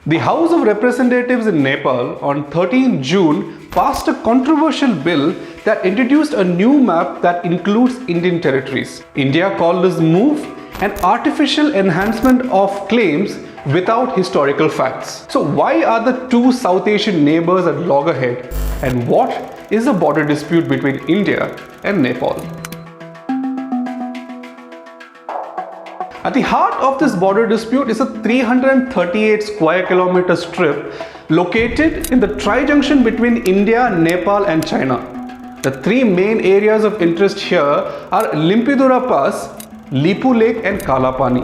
The House of Representatives in Nepal on 13 June passed a controversial bill that introduced a new map that includes Indian territories. India called this move an artificial enhancement of claims without historical facts. So why are the two South Asian neighbors at loggerhead, and what is the border dispute between India and Nepal? At the heart of this border dispute is a 338 square kilometer strip located in the tri-junction between India, Nepal and China. The three main areas of interest here are Limpidura Pass, Lipu Lake and Kalapani.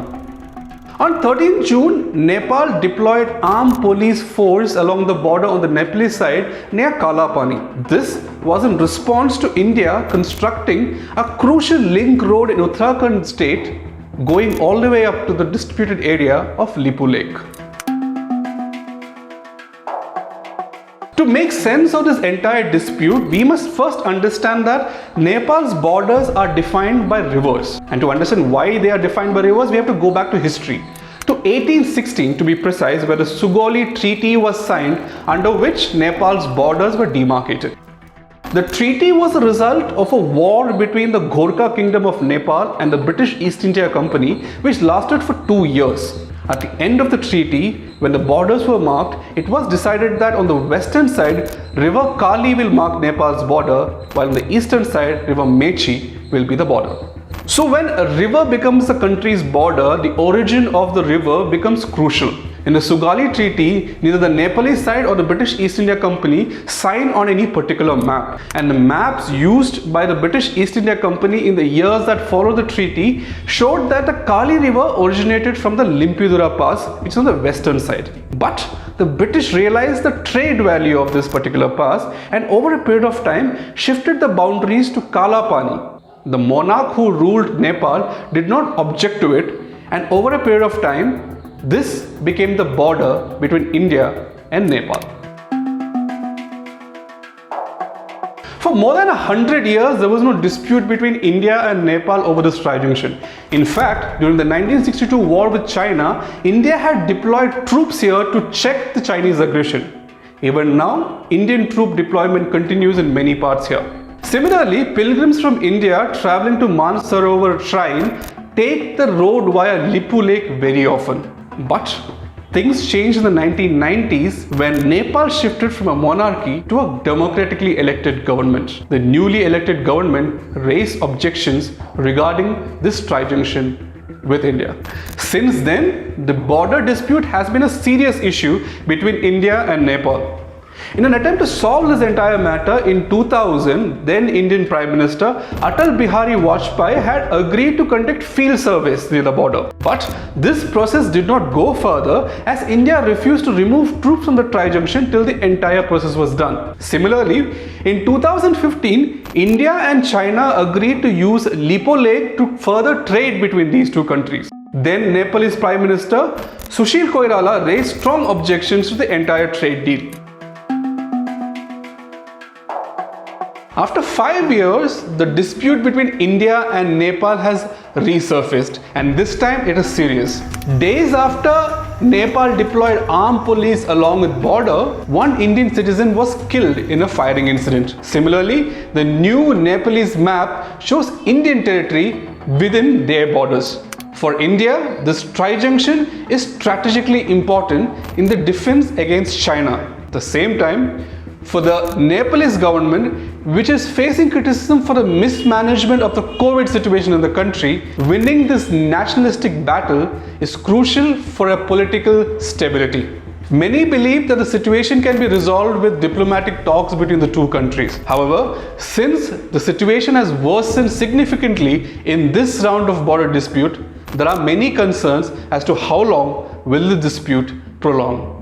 On 13 June, Nepal deployed armed police force along the border on the Nepalese side near Kalapani. This was in response to India constructing a crucial link road in Uttarakhand state going all the way up to the disputed area of Lipu Lake. To make sense of this entire dispute, we must first understand that Nepal's borders are defined by rivers. And to understand why they are defined by rivers, we have to go back to history. To 1816 to be precise, where the Sugauli Treaty was signed, under which Nepal's borders were demarcated. The treaty was a result of a war between the Gorkha Kingdom of Nepal and the British East India Company, which lasted for 2 years. At the end of the treaty, when the borders were marked, it was decided that on the western side, River Kali will mark Nepal's border, while on the eastern side, River Mechi will be the border. So when a river becomes a country's border, the origin of the river becomes crucial. In the Sugauli Treaty, neither the Nepalese side or the British East India Company signed on any particular map. And the maps used by the British East India Company in the years that followed the treaty showed that the Kali River originated from the Limpidura Pass, which is on the western side. But the British realized the trade value of this particular pass and over a period of time shifted the boundaries to Kalapani. The monarch who ruled Nepal did not object to it, and over a period of time, this became the border between India and Nepal. For more than 100 years, there was no dispute between India and Nepal over this tri-junction. In fact, during the 1962 war with China, India had deployed troops here to check the Chinese aggression. Even now, Indian troop deployment continues in many parts here. Similarly, pilgrims from India traveling to Mansarovar shrine take the road via Lipu Lake very often. But things changed in the 1990s when Nepal shifted from a monarchy to a democratically elected government. The newly elected government raised objections regarding this tri-junction with India. Since then, the border dispute has been a serious issue between India and Nepal. In an attempt to solve this entire matter, in 2000, then Indian Prime Minister Atal Bihari Vajpayee had agreed to conduct field surveys near the border. But this process did not go further as India refused to remove troops from the tri-junction till the entire process was done. Similarly, in 2015, India and China agreed to use Lipu Lake to further trade between these two countries. Then Nepalese Prime Minister Sushil Koirala raised strong objections to the entire trade deal. After 5 years, the dispute between India and Nepal has resurfaced, and this time it is serious. Days after Nepal deployed armed police along with border, one Indian citizen was killed in a firing incident. Similarly, the new Nepalese map shows Indian territory within their borders. For India, this tri-junction is strategically important in the defense against China. At the same time, for the Nepalese government, which is facing criticism for the mismanagement of the COVID situation in the country, winning this nationalistic battle is crucial for a political stability. Many believe that the situation can be resolved with diplomatic talks between the two countries. However, since the situation has worsened significantly in this round of border dispute, there are many concerns as to how long will the dispute prolong.